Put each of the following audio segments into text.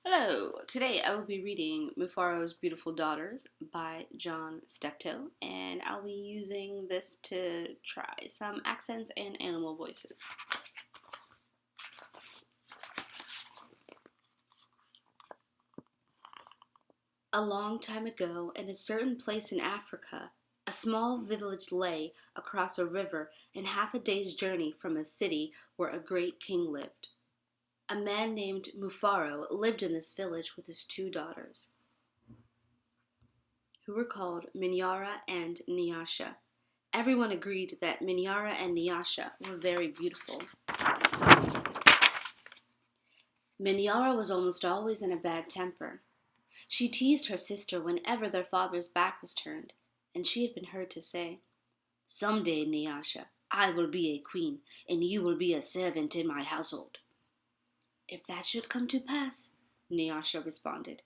Hello! Today I will be reading Mufaro's Beautiful Daughters by John Steptoe, and I'll be using this to try some accents and animal voices. A long time ago, in a certain place in Africa, a small village lay across a river and half a day's journey from a city where a great king lived. A man named Mufaro lived in this village with his two daughters, who were called Minyara and Nyasha. Everyone agreed that Minyara and Nyasha were very beautiful. Minyara was almost always in a bad temper. She teased her sister whenever their father's back was turned, and she had been heard to say, "Some day, Nyasha, I will be a queen, and you will be a servant in my household." "If that should come to pass," Nyasha responded,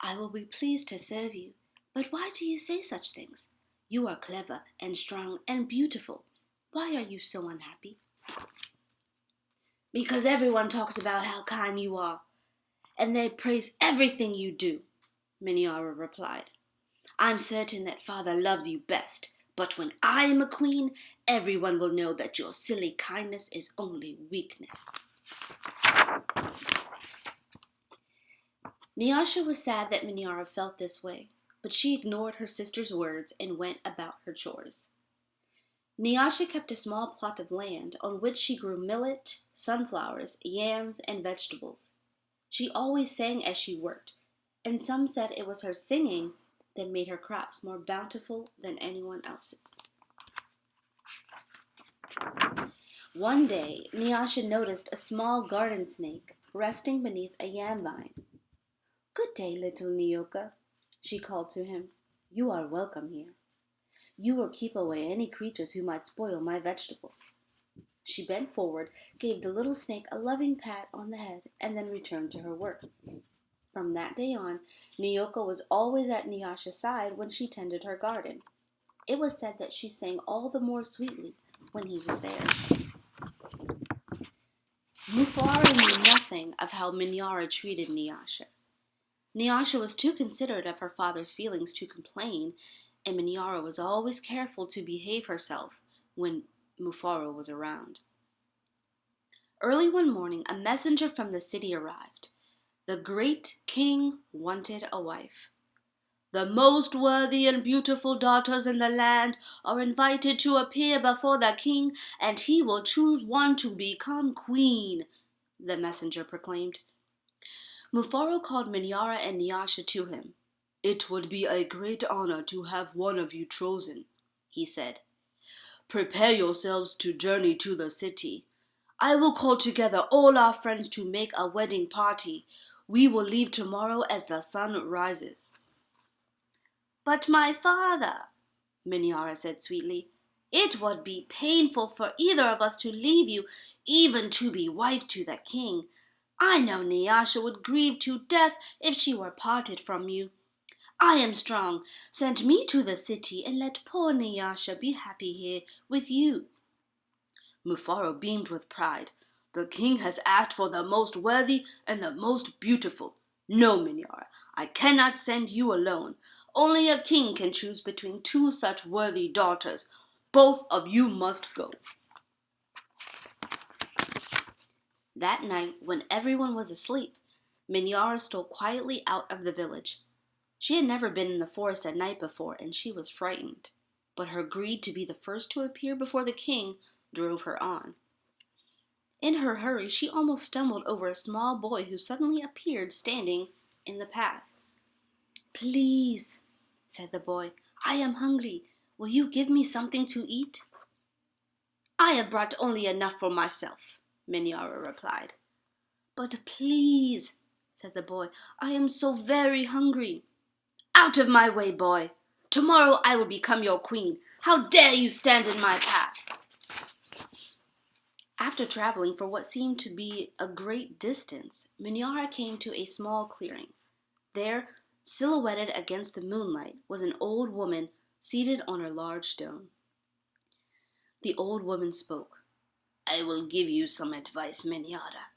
"I will be pleased to serve you. But why do you say such things? You are clever and strong and beautiful. Why are you so unhappy?" "Because everyone talks about how kind you are, and they praise everything you do," Minyara replied. "I'm certain that father loves you best, but when I am a queen, everyone will know that your silly kindness is only weakness." Nyasha was sad that Minyara felt this way, but she ignored her sister's words and went about her chores. Nyasha kept a small plot of land on which she grew millet, sunflowers, yams, and vegetables. She always sang as she worked, and some said it was her singing that made her crops more bountiful than anyone else's. One day, Nyasha noticed a small garden snake resting beneath a yam vine. "Good day, little Nyoka," she called to him. "You are welcome here. You will keep away any creatures who might spoil my vegetables." She bent forward, gave the little snake a loving pat on the head, and then returned to her work. From that day on, Nyoka was always at Nyasha's side when she tended her garden. It was said that she sang all the more sweetly when he was there. Mufaro knew nothing of how Minyara treated Nyasha. Nyasha was too considerate of her father's feelings to complain, and Minyara was always careful to behave herself when Mufaro was around. Early one morning, a messenger from the city arrived. The great king wanted a wife. "The most worthy and beautiful daughters in the land are invited to appear before the king, and he will choose one to become queen," the messenger proclaimed. Mufaro called Minyara and Nyasha to him. "It would be a great honor to have one of you chosen," he said. "Prepare yourselves to journey to the city. I will call together all our friends to make a wedding party. We will leave tomorrow as the sun rises." "But my father," Minyara said sweetly, "it would be painful for either of us to leave you, even to be wife to the king. I know Nyasha would grieve to death if she were parted from you. I am strong. Send me to the city and let poor Nyasha be happy here with you." Mufaro beamed with pride. "The king has asked for the most worthy and the most beautiful. No, Minyara, I cannot send you alone. Only a king can choose between two such worthy daughters. Both of you must go." That night, when everyone was asleep, Minyara stole quietly out of the village. She had never been in the forest at night before, and she was frightened. But her greed to be the first to appear before the king drove her on. In her hurry, she almost stumbled over a small boy who suddenly appeared standing in the path. "Please," said the boy, "I am hungry. Will you give me something to eat?" "I have brought only enough for myself," Minyara replied. "But please," said the boy, "I am so very hungry." "Out of my way, boy! Tomorrow I will become your queen. How dare you stand in my path?" After traveling for what seemed to be a great distance, Minyara came to a small clearing. There, silhouetted against the moonlight, was an old woman seated on a large stone. The old woman spoke. "I will give you some advice, Minyara.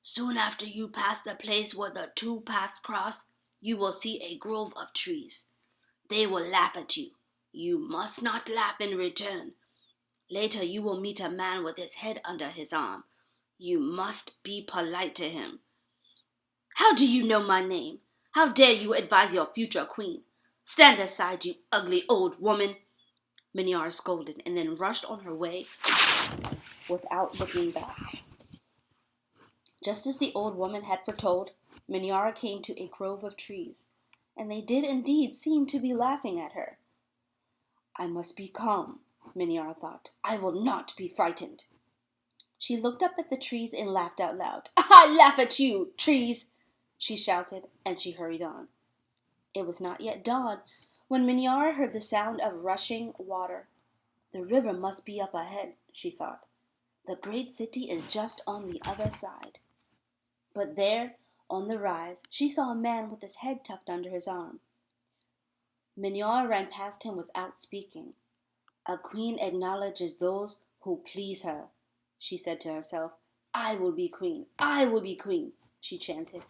Soon after you pass the place where the two paths cross, you will see a grove of trees. They will laugh at you. You must not laugh in return. Later you will meet a man with his head under his arm. You must be polite to him. How do you know my name? How dare you advise your future queen? Stand aside, you ugly old woman. Miniara scolded and then rushed on her way without looking back. Just as the old woman had foretold, Miniara came to a grove of trees, and they did indeed seem to be laughing at her. I must be calm, Miniara thought. I will not be frightened. She looked up at the trees and laughed out loud. I laugh at you, trees, she shouted, and she hurried on. It was not yet dawn when Miniara heard the sound of rushing water. The river must be up ahead, she thought. The great city is just on the other side. But there, on the rise, she saw a man with his head tucked under his arm. Miniara ran past him without speaking. A queen acknowledges those who please her, she said to herself. I will be queen, I will be queen, she chanted,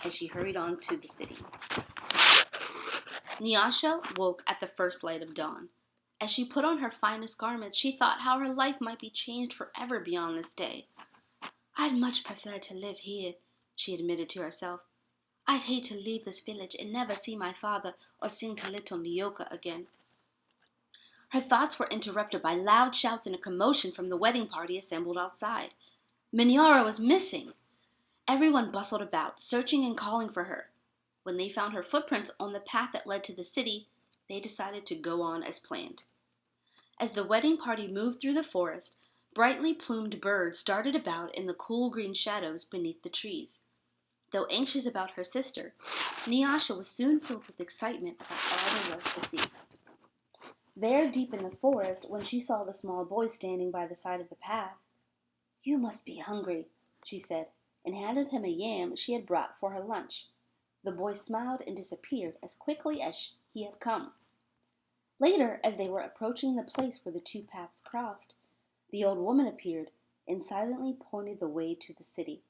and she hurried on to the city. Nyasha woke at the first light of dawn. As she put on her finest garments, she thought how her life might be changed forever beyond this day. I'd much prefer to live here, she admitted to herself. I'd hate to leave this village and never see my father or sing to little Nyoka again. Her thoughts were interrupted by loud shouts and a commotion from the wedding party assembled outside. Miniara was missing. Everyone bustled about, searching and calling for her. When they found her footprints on the path that led to the city, they decided to go on as planned. As the wedding party moved through the forest, brightly plumed birds darted about in the cool green shadows beneath the trees. Though anxious about her sister, Nyasha was soon filled with excitement about all there was to see. There, deep in the forest, when she saw the small boy standing by the side of the path, You must be hungry, she said, and handed him a yam she had brought for her lunch. The boy smiled and disappeared as quickly as he had come. Later, as they were approaching the place where the two paths crossed, the old woman appeared and silently pointed the way to the city.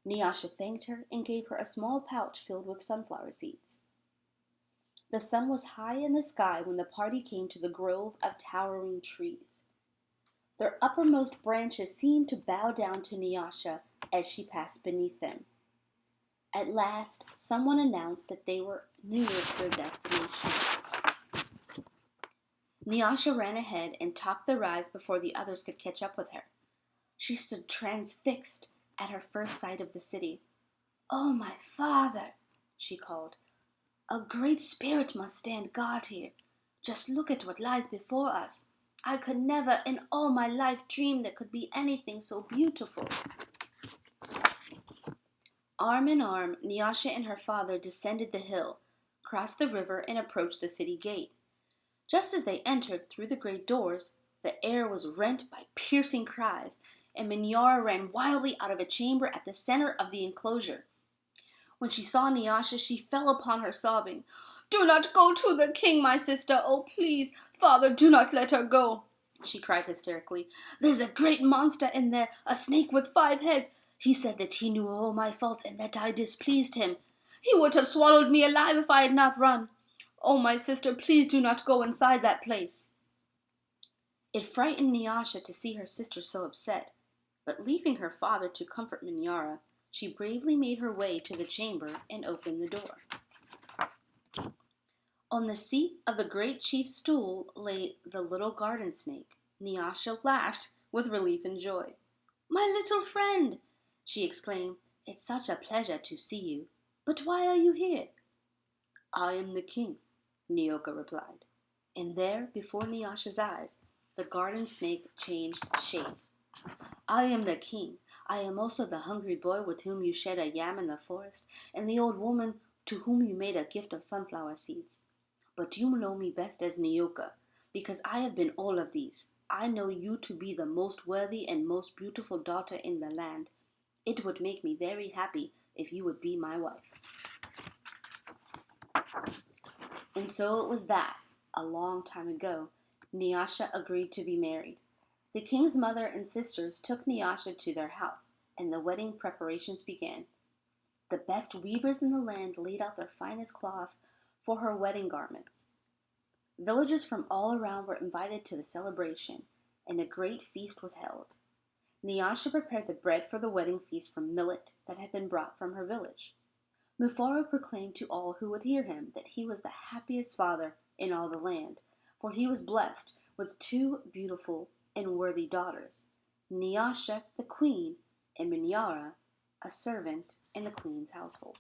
Nyasha thanked her and gave her a small pouch filled with sunflower seeds. The sun was high in the sky when the party came to the grove of towering trees. Their uppermost branches seemed to bow down to Nyasha as she passed beneath them. At last, someone announced that they were near their destination. Nyasha ran ahead and topped the rise before the others could catch up with her. She stood transfixed at her first sight of the city. Oh, my father, she called. A great spirit must stand guard here. Just look at what lies before us. I could never in all my life dream there could be anything so beautiful. Arm in arm, Nyasha and her father descended the hill, crossed the river, and approached the city gate. Just as they entered through the great doors, the air was rent by piercing cries, and Miniara ran wildly out of a chamber at the center of the enclosure. When she saw Nyasha, she fell upon her, sobbing. Do not go to the king, my sister. Oh, please, father, do not let her go, she cried hysterically. There's a great monster in there, a snake with 5 heads. He said that he knew all my faults and that I displeased him. He would have swallowed me alive if I had not run. Oh, my sister, please do not go inside that place. It frightened Nyasha to see her sister so upset, but leaving her father to comfort Miniara, she bravely made her way to the chamber and opened the door. On the seat of the great chief's stool lay the little garden snake. Nyasha laughed with relief and joy. My little friend, she exclaimed, it's such a pleasure to see you. But why are you here? I am the king, Nyoka replied. And there, before Nyasha's eyes, the garden snake changed shape. I am the king. I am also the hungry boy with whom you shared a yam in the forest, and the old woman to whom you made a gift of sunflower seeds. But you know me best as Nyoka, because I have been all of these. I know you to be the most worthy and most beautiful daughter in the land. It would make me very happy if you would be my wife. And so it was that, a long time ago, Nyasha agreed to be married. The king's mother and sisters took Nyasha to their house. and the wedding preparations began. The best weavers in the land laid out their finest cloth for her wedding garments. Villagers from all around were invited to the celebration, and a great feast was held. Nyasha prepared the bread for the wedding feast from millet that had been brought from her village. Mufaro proclaimed to all who would hear him that he was the happiest father in all the land, for he was blessed with two beautiful and worthy daughters, Nyasha the queen, and Minyara, a servant in the queen's household.